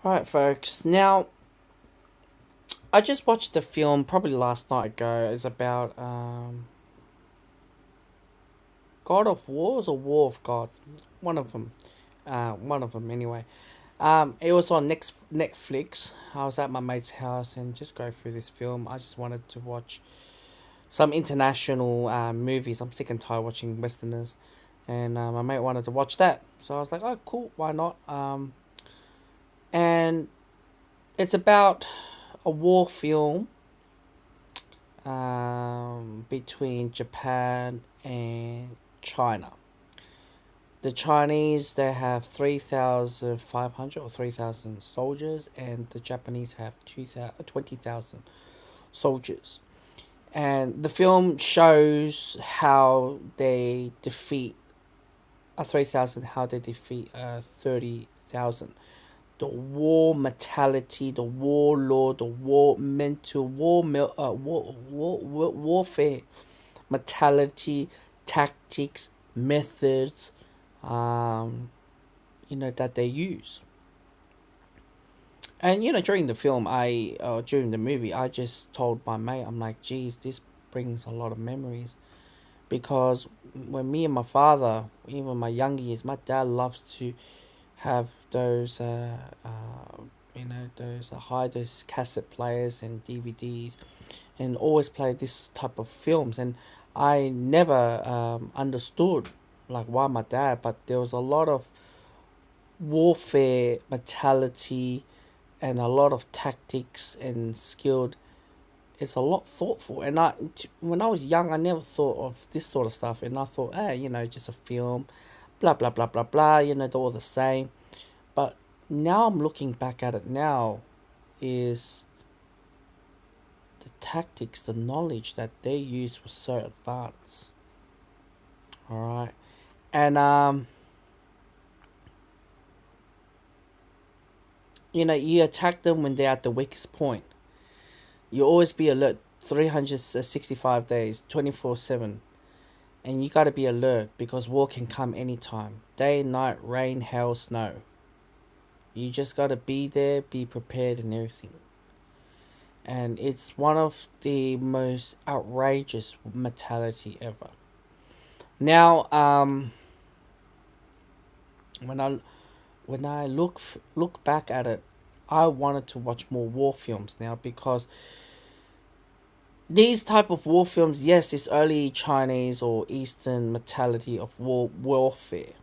Right, folks. Now, I just watched the film probably last night ago. It's about God of Wars or War of Gods. One of them. One of them anyway. It was on Netflix. I was at my mate's house and just go through this film. I just wanted to watch some international movies. I'm sick and tired watching Westerners, and my mate wanted to watch that. So I was like, oh, cool, why not? And it's about a war film between Japan and China. The Chinese they have 3,500 or 3,000 soldiers, and the Japanese have 20,000 soldiers. And the film shows how they defeat a 3,000, how they defeat 30,000. The war mentality, the warlord, the war mental, warfare mentality, tactics, methods, um, that they use. And during the film, during the movie, I just told my mate, I'm like, geez, this brings a lot of memories because when me and my father, even my younger years, my dad loves to have those those cassette players and DVDs, and always play this type of films. And I never understood like why my dad, but there was a lot of warfare mentality and a lot of tactics and skilled. It's a lot thoughtful, and when I was young, I never thought of this sort of stuff, and I thought, hey, just a film, blah blah blah blah blah. They're all the same. But now I'm looking back at it now, is the tactics, the knowledge that they use was so advanced. All right, and you attack them when they're at the weakest point. You always be alert, 365 days, 24/7, and you gotta be alert because war can come anytime, day, night, rain, hail, snow. You just gotta be there, be prepared, and everything. And it's one of the most outrageous mentality ever. Now, when I look back at it, I wanted to watch more war films now because these type of war films, yes, it's early Chinese or Eastern mentality of warfare.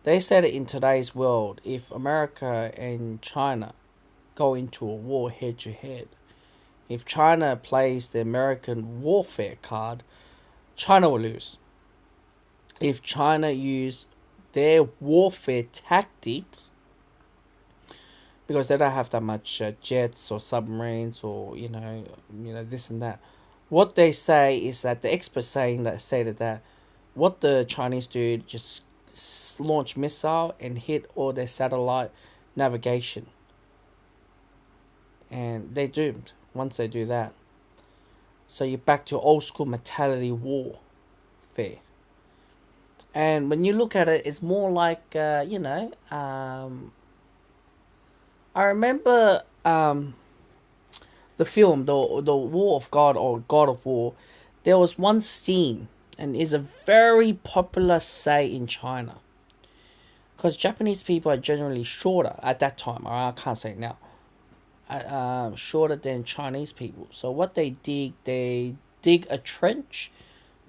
They said it in today's world, if America and China go into a war head to head, if China plays the American warfare card, China will lose. If China use their warfare tactics, because they don't have that much jets or submarines or this and that. What they say is that the experts stated that what the Chinese do just launch missile and hit all their satellite navigation, and they're doomed once they do that. So you're back to old school mentality warfare. And when you look at it, it's more like I remember the film, the War of God or God of War. There was one scene, and it's a very popular say in China, because Japanese people are generally shorter at that time. Or I can't say it now. Shorter than Chinese people. So what they dig a trench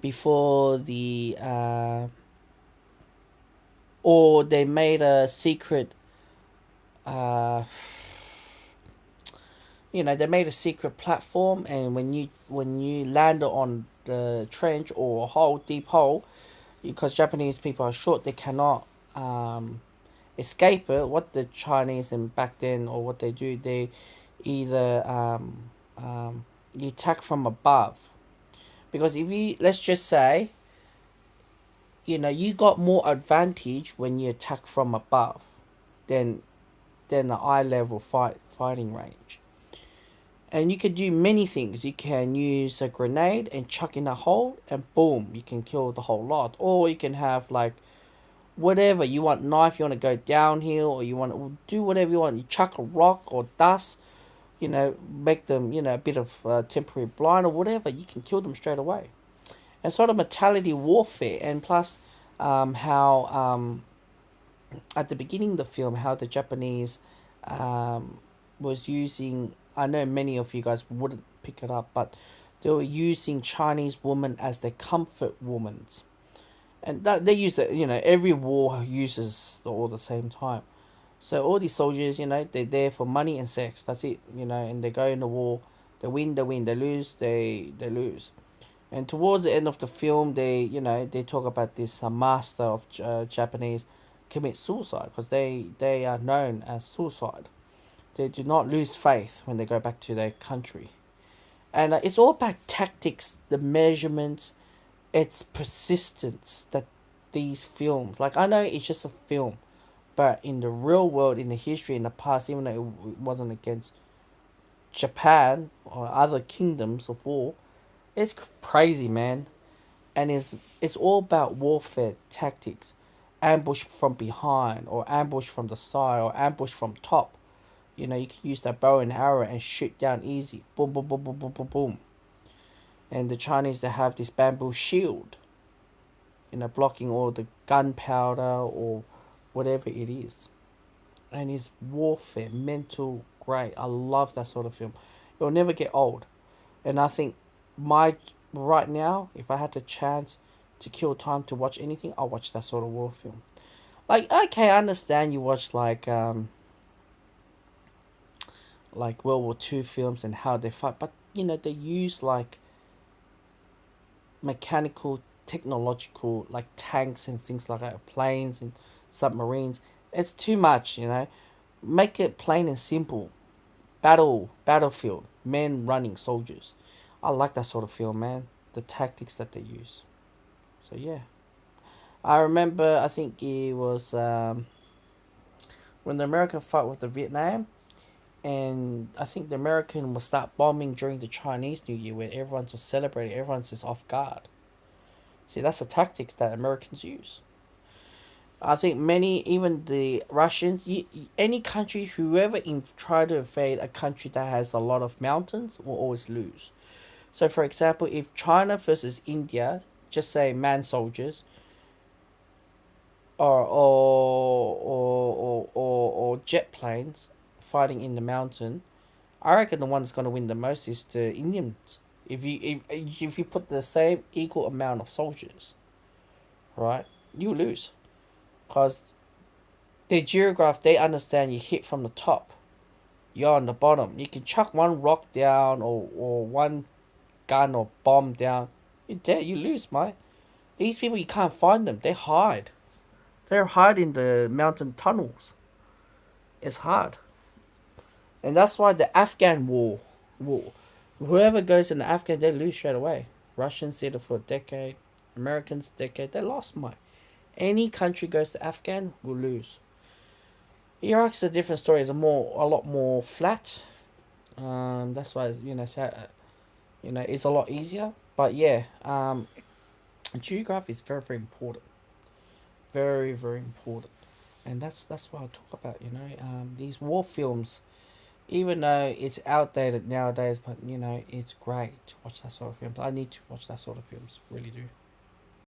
before the or they made a secret uh they made a secret platform, and when you land on the trench or a hole, deep hole, because Japanese people are short, they cannot escape it. What the Chinese and back then, or what they do, they either you attack from above, because if you, let's just say, you got more advantage when you attack from above than the eye level fighting range. And you could do many things. You can use a grenade and chuck in a hole, and boom, you can kill the whole lot. Or you can have like whatever you want, knife, you want to go downhill, or you want to do whatever you want. You chuck a rock or dust, make them, a bit of temporary blind or whatever. You can kill them straight away. And sort of mentality warfare, and plus, how at the beginning of the film, how the Japanese was using. I know many of you guys wouldn't pick it up, but they were using Chinese women as their comfort women, and that they use it. Every war uses all the same time. So all these soldiers, they're there for money and sex. That's it. And they go in the war. They win, they win. They lose, they lose. And towards the end of the film, they talk about this master of Japanese commit suicide because they are known as suicide. They do not lose faith when they go back to their country. And it's all about tactics, the measurements, its persistence that these films, like, I know it's just a film, but in the real world, in the history, in the past, even though it wasn't against Japan or other kingdoms of war, it's crazy, man. And it's all about warfare tactics, ambush from behind, or ambush from the side, or ambush from top. You can use that bow and arrow and shoot down easy. Boom, boom, boom, boom, boom, boom, boom. And the Chinese, they have this bamboo shield, blocking all the gunpowder or whatever it is. And it's warfare, mental, great. I love that sort of film. It'll never get old. And I think right now, if I had the chance to kill time to watch anything, I'll watch that sort of war film. Like, okay, I understand you watch like World War Two films and how they fight, but they use like mechanical, technological, like tanks and things like that, planes and submarines. It's too much, Make it plain and simple. Battlefield, men running, soldiers. I like that sort of film, man. The tactics that they use. So yeah, I remember. I think it was when the American fought with the Vietnam, and I think the American will start bombing during the Chinese New Year, where everyone's was celebrating, everyone's just off guard. See, that's the tactics that Americans use. I think even the Russians, any country, whoever try to invade a country that has a lot of mountains will always lose. So, for example, if China versus India, just say man soldiers, or jet planes fighting in the mountain, I reckon the one that's gonna win the most is the Indians. If you put the same equal amount of soldiers, right, you lose, cause the geograph, they understand you hit from the top, you're on the bottom. You can chuck one rock down, or one gun or bomb down, you're dead. You lose, mate. These people, you can't find them. They hide. They're hiding in the mountain tunnels. It's hard. And that's why the Afghan war, whoever goes in the Afghan, they lose straight away. Russians did it for a decade. Americans, decade. They lost, mate. Any country goes to Afghan will lose. Iraq's a different story. It's a lot more flat. That's why it's a lot easier. But yeah, geography is very, very important. Very, very important. And that's what I talk about. These war films, even though it's outdated nowadays, but it's great to watch that sort of film. I need to watch that sort of films, really do.